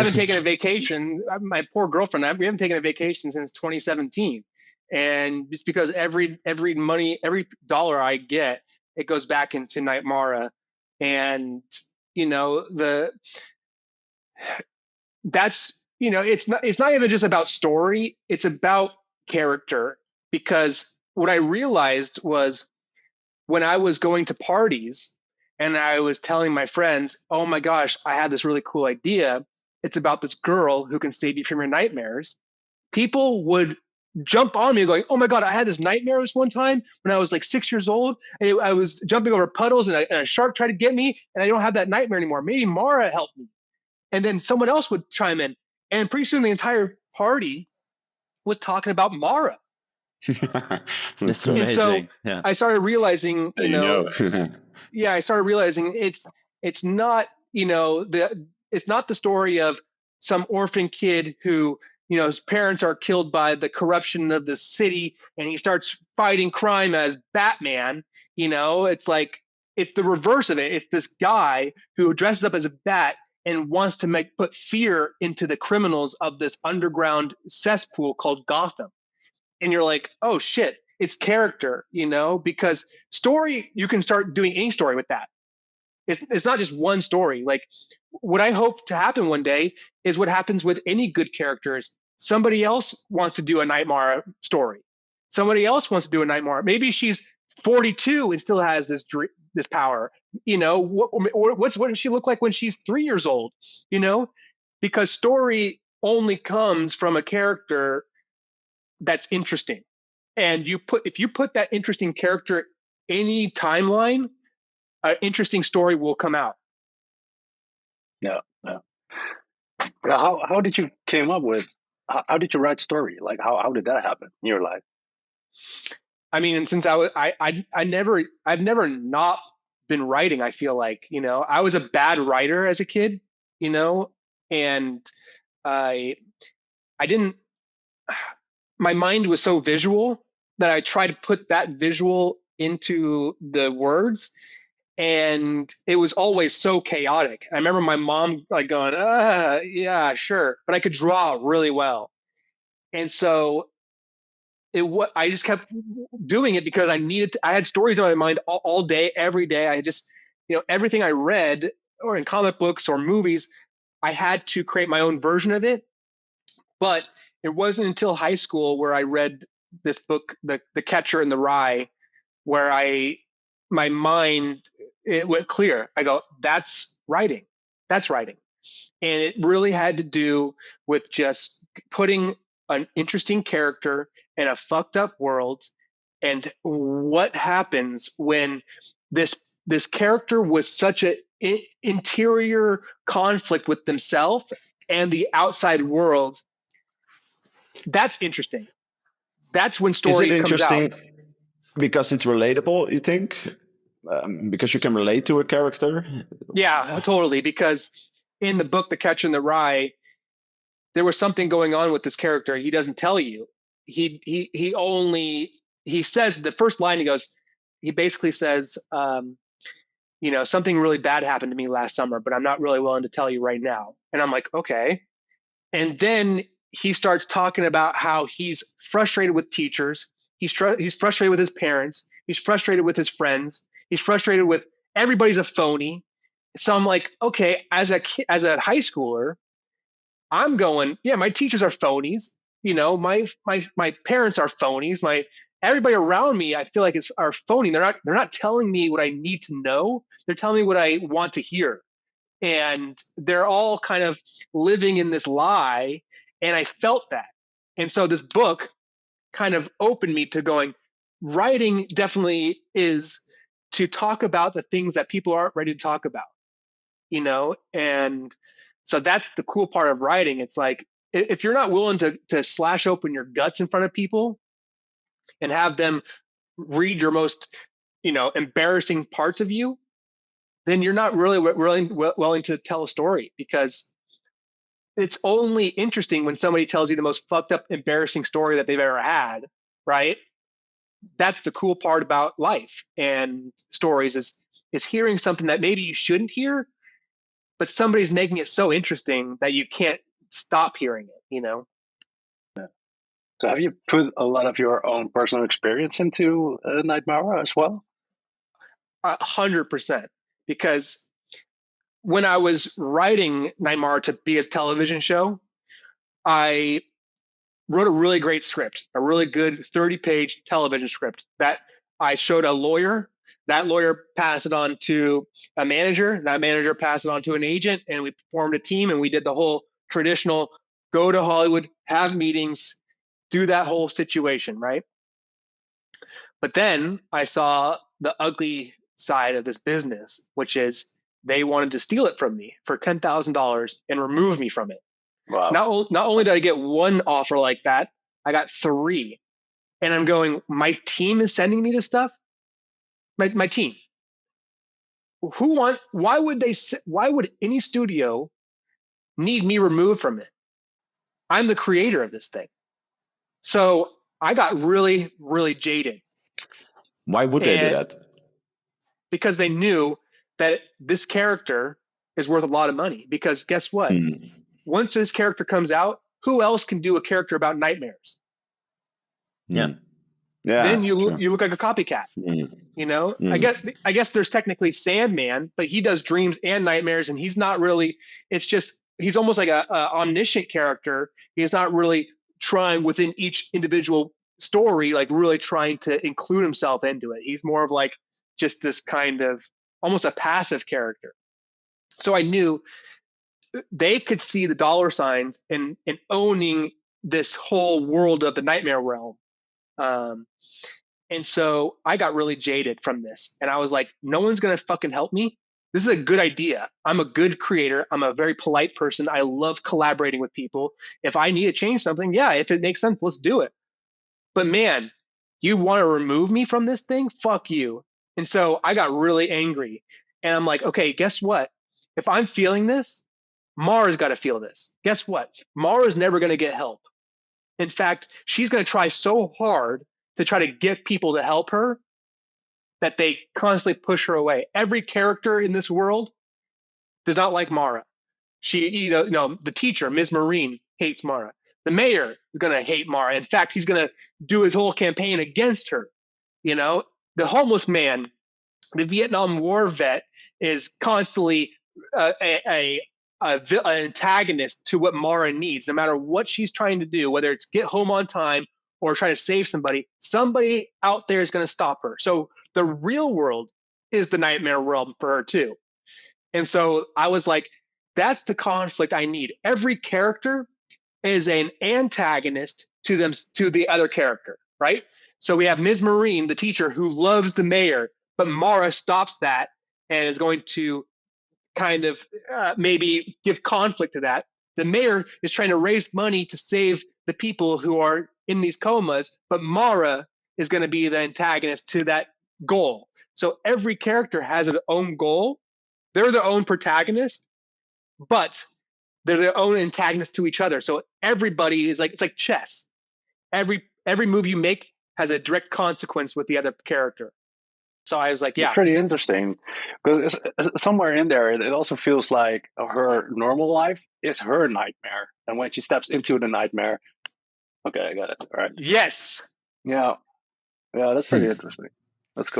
haven't taken a vacation. My poor girlfriend, we haven't taken a vacation since 2017. And it's because every dollar I get, it goes back into NightMara. And, you know, that's, it's not even just about story, it's about character. Because what I realized was when I was going to parties and I was telling my friends, oh my gosh, I had this really cool idea. It's about this girl who can save you from your nightmares. People would jump on me going, oh my God, I had this nightmare this one time when I was like 6 years old. And I was jumping over puddles and a shark tried to get me and I don't have that nightmare anymore. Maybe Mara helped me. And then someone else would chime in. And pretty soon the entire party was talking about Mara. That's And so amazing. Yeah. I started realizing, yeah, I started realizing it's not, it's not the story of some orphan kid who, his parents are killed by the corruption of the city and he starts fighting crime as Batman. It's like it's the reverse of it. It's this guy who dresses up as a bat and wants to put fear into the criminals of this underground cesspool called Gotham. And you're like, oh shit, it's character, because story, you can start doing any story with that. It's not just one story. Like what I hope to happen one day is what happens with any good characters. Somebody else wants to do a NightMara story. Somebody else wants to do a NightMara. Maybe she's 42 and still has this power. What does she look like when she's 3 years old? Because story only comes from a character that's interesting. And if you put that interesting character any timeline, an interesting story will come out. Yeah, yeah. How did you came up with? How did you write story? Like how did that happen in your life? I mean, and since I've never not been writing. I feel like I was a bad writer as a kid, and I didn't. My mind was so visual that I tried to put that visual into the words, and it was always so chaotic. I remember my mom like going, yeah, sure," but I could draw really well, and so what I just kept doing it because I had stories in my mind all day, every day. I just, everything I read or in comic books or movies, I had to create my own version of it. But it wasn't until high school where I read this book, The Catcher in the Rye, where my mind, it went clear. I go, that's writing. That's writing. And it really had to do with just putting an interesting character in a fucked up world, and what happens when this character was such an interior conflict with themselves and the outside world. That's interesting. That's when story Is it comes out. interesting because it's relatable, you think? Because you can relate to a character? Yeah, totally. Because in the book, The Catcher in the Rye, there was something going on with this character. He doesn't tell you. He says the first line. He basically says, something really bad happened to me last summer, but I'm not really willing to tell you right now. And I'm like, okay. And then he starts talking about how he's frustrated with teachers. He's frustrated with his parents. He's frustrated with his friends. He's frustrated with everybody's a phony. So I'm like, okay, as a high schooler, I'm going, yeah, my teachers are phonies. My parents are phonies. Everybody around me, I feel like are phony. They're not telling me what I need to know. They're telling me what I want to hear. And they're all kind of living in this lie. And I felt that. And so this book kind of opened me to going, writing definitely is to talk about the things that people aren't ready to talk about, and so that's the cool part of writing. It's like, if you're not willing to slash open your guts in front of people and have them read your most, embarrassing parts of you, then you're not really willing to tell a story, because it's only interesting when somebody tells you the most fucked up, embarrassing story that they've ever had, right? That's the cool part about life and stories is hearing something that maybe you shouldn't hear, but somebody's making it so interesting that you can't stop hearing it, you know? So have you put a lot of your own personal experience into NightMara as well? 100%. Because when I was writing NightMara to be a television show, I wrote a really great script, a really good 30-page television script that I showed a lawyer. That lawyer passed it on to a manager. That manager passed it on to an agent, and we formed a team, and we did the whole traditional go to Hollywood, have meetings, do that whole situation, right? But then I saw the ugly side of this business, which is they wanted to steal it from me for $10,000 and remove me from it. Wow. Not only did I get one offer like that, I got 3. And I'm going, my team is sending me this stuff? My team. Why would any studio need me removed from it? I'm the creator of this thing. So I got really, really jaded. Why would they do that? Because they knew that this character is worth a lot of money. Because guess what? Once this character comes out, who else can do a character about nightmares? Yeah. Then you look like a copycat. You know, I guess there's technically Sandman, but he does dreams and nightmares, and he's not really. It's just he's almost like a omniscient character. He's not really trying within each individual story, like really trying to include himself into it. He's more of like just this kind of almost a passive character. So I knew they could see the dollar signs in owning this whole world of the nightmare realm. And so I got really jaded from this. And I was like, no one's going to fucking help me. This is a good idea. I'm a good creator. I'm a very polite person. I love collaborating with people. If I need to change something, yeah, if it makes sense, let's do it. But man, you want to remove me from this thing? Fuck you. And so I got really angry. And I'm like, okay, guess what? If I'm feeling this, Mara's got to feel this. Guess what? Mara's never going to get help. In fact, she's going to try so hard to try to get people to help her that they constantly push her away. Every character in this world does not like Mara. The teacher, Ms. Marine, hates Mara. The mayor is going to hate Mara. In fact, he's going to do his whole campaign against her. You know, the homeless man, the Vietnam War vet, is constantly an antagonist to what Mara needs, no matter what she's trying to do, whether it's get home on time or try to save somebody out there is going to stop her. So the real world is the nightmare realm for her too. And so I was like, that's the conflict I need. Every character is an antagonist to the other character, right? So we have Ms. Marine, the teacher, who loves the mayor, but Mara stops that and is going to kind of maybe give conflict to that. The mayor is trying to raise money to save the people who are in these comas, but Mara is going to be the antagonist to that goal. So every character has their own goal. They're their own protagonist, but they're their own antagonist to each other. So everybody is like, it's like chess. Every move you make has a direct consequence with the other character. So I was like, yeah. It's pretty interesting because somewhere in there, it also feels like her normal life is her nightmare. And when she steps into the nightmare, okay, I got it. All right. Yes. Yeah. Yeah, that's pretty interesting. That's cool.